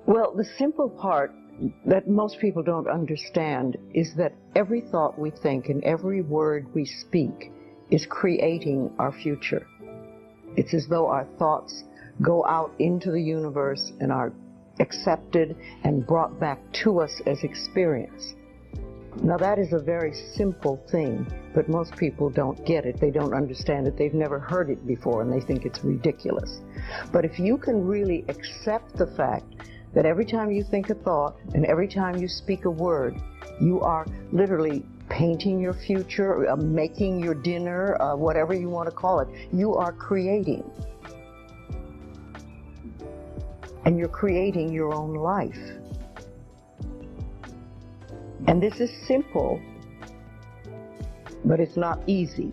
Well, the simple part that most people don't understand is that every thought we think and every word we speak is creating our future. It's as though our thoughts go out into the universe and are accepted and brought back to us as experience. Now that is a very simple thing, but most people don't get it. They don't understand it. They've never heard it before and they think it's ridiculous. But if you can really accept the fact that every time you think a thought and every time you speak a word, you are literally painting your future, making your dinner, whatever you want to call it, you are creating. And you're creating your own life. And this is simple, but it's not easy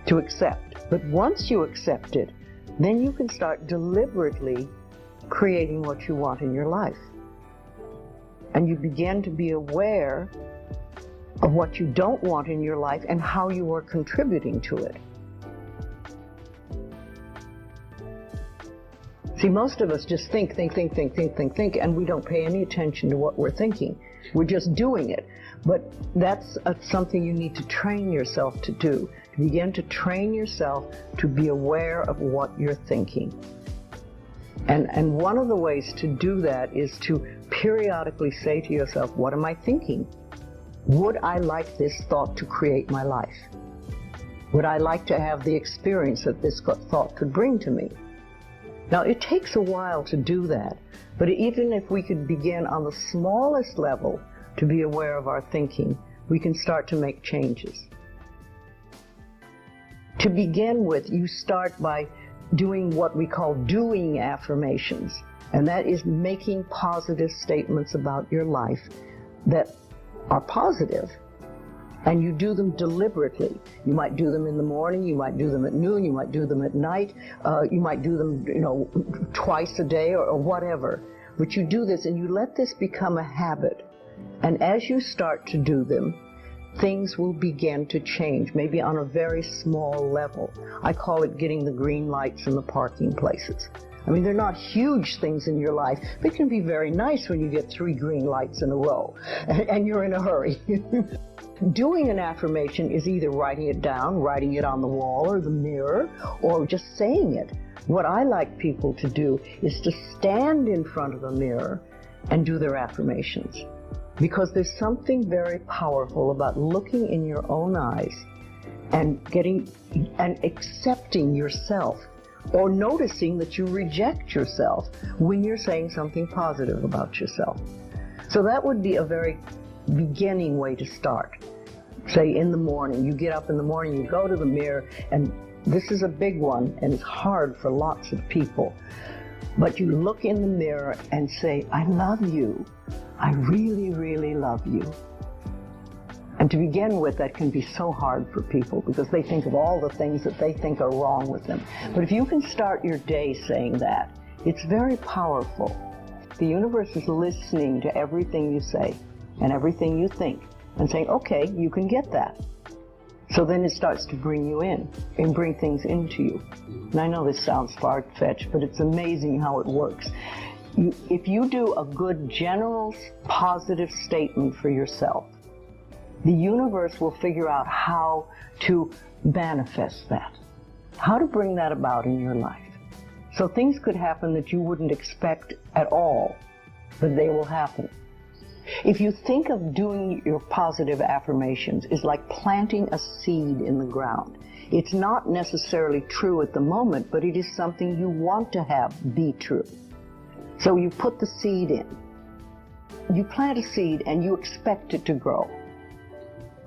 to accept. But once you accept it, then you can start deliberately creating what you want in your life. And you begin to be aware of what you don't want in your life and how you are contributing to it. See, most of us just think, and we don't pay any attention to what we're thinking. We're just doing it. But that's something you need to train yourself to do. To begin to train yourself to be aware of what you're thinking. And one of the ways to do that is to periodically say to yourself, what am I thinking? Would I like this thought to create my life? Would I like to have the experience that this thought could bring to me? Now, it takes a while to do that, but even if we could begin on the smallest level to be aware of our thinking, we can start to make changes. To begin with, you start by doing what we call doing affirmations, and that is making positive statements about your life that are positive, and you do them deliberately. You might do them in the morning, you might do them at noon, you might do them at night, you might do them, twice a day or whatever. But you do this and you let this become a habit. And as you start to do them, things will begin to change, maybe on a very small level. I call it getting the green lights in the parking places. I mean, they're not huge things in your life, but it can be very nice when you get 3 green lights in a row and you're in a hurry. Doing an affirmation is either writing it down, writing it on the wall or the mirror, or just saying it. What I like people to do is to stand in front of a mirror and do their affirmations. Because there's something very powerful about looking in your own eyes and accepting yourself, or noticing that you reject yourself when you're saying something positive about yourself. So that would be a very beginning way to start. Say in the morning, you get up in the morning, you go to the mirror, and this is a big one and it's hard for lots of people. But you look in the mirror and say, I love you. I really, really love you. And to begin with, that can be so hard for people because they think of all the things that they think are wrong with them. But if you can start your day saying that, it's very powerful. The universe is listening to everything you say and everything you think and saying, okay, you can get that. So then it starts to bring you in and bring things into you. And I know this sounds far-fetched, but it's amazing how it works. If you do a good general positive statement for yourself, the universe will figure out how to manifest that, how to bring that about in your life. So things could happen that you wouldn't expect at all, but they will happen. If you think of doing your positive affirmations is like planting a seed in the ground. It's not necessarily true at the moment, but it is something you want to have be true. So you put the seed in. You plant a seed and you expect it to grow.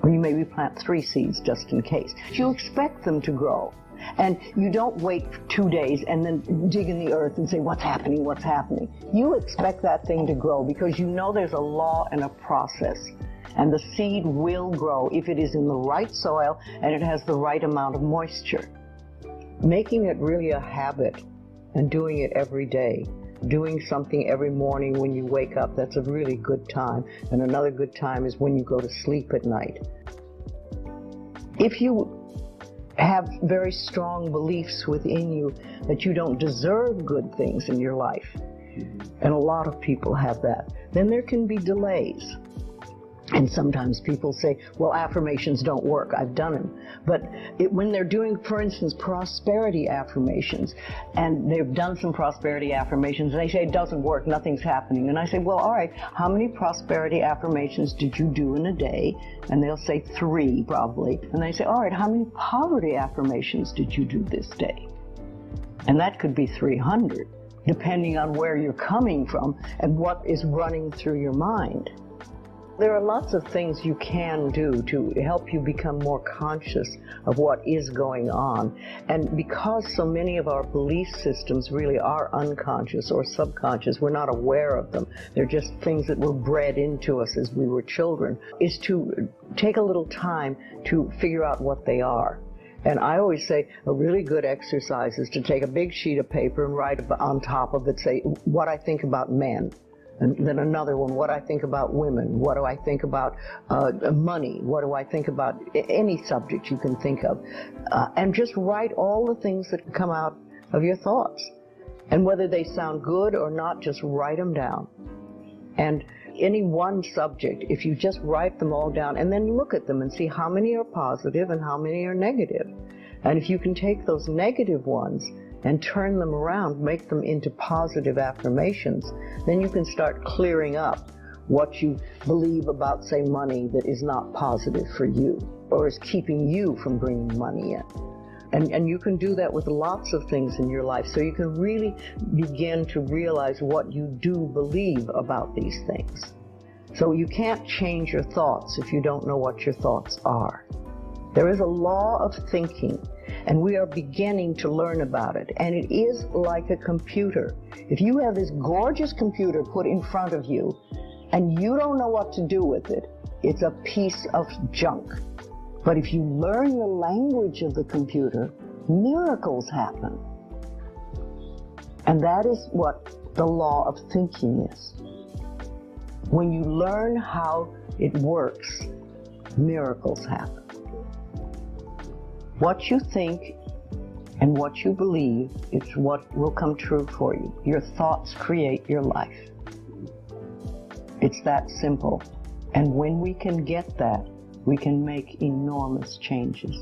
Or you maybe plant 3 seeds just in case. You expect them to grow. And you don't wait 2 days and then dig in the earth and say, what's happening, what's happening? You expect that thing to grow because you know there's a law and a process. And the seed will grow if it is in the right soil and it has the right amount of moisture. Making it really a habit and doing it every day. Doing something every morning when you wake up, that's a really good time. And another good time is when you go to sleep at night. If you have very strong beliefs within you that you don't deserve good things in your life, And a lot of people have that. Then there can be delays. And sometimes people say, well, affirmations don't work. I've done them. But when they're doing, for instance, prosperity affirmations, and they've done some prosperity affirmations, and they say it doesn't work, nothing's happening. And I say, well, all right, how many prosperity affirmations did you do in a day? And they'll say 3, probably. And they say, all right, how many poverty affirmations did you do this day? And that could be 300, depending on where you're coming from and what is running through your mind. There are lots of things you can do to help you become more conscious of what is going on. And because so many of our belief systems really are unconscious or subconscious, we're not aware of them. They're just things that were bred into us as we were children, is to take a little time to figure out what they are. And I always say a really good exercise is to take a big sheet of paper and write on top of it, say, what I think about men. And then another one, what I think about women, what do I think about money, what do I think about any subject you can think of. And just write all the things that come out of your thoughts. And whether they sound good or not, just write them down. And any one subject, if you just write them all down and then look at them and see how many are positive and how many are negative. And if you can take those negative ones and turn them around, make them into positive affirmations, then you can start clearing up what you believe about, say, money that is not positive for you or is keeping you from bringing money in. And you can do that with lots of things in your life, so you can really begin to realize what you do believe about these things. So you can't change your thoughts if you don't know what your thoughts are. There is a law of thinking, and we are beginning to learn about it. And it is like a computer. If you have this gorgeous computer put in front of you, and you don't know what to do with it, it's a piece of junk. But if you learn the language of the computer, miracles happen. And that is what the law of thinking is. When you learn how it works, miracles happen. What you think and what you believe is what will come true for you. Your thoughts create your life. It's that simple. And when we can get that, we can make enormous changes.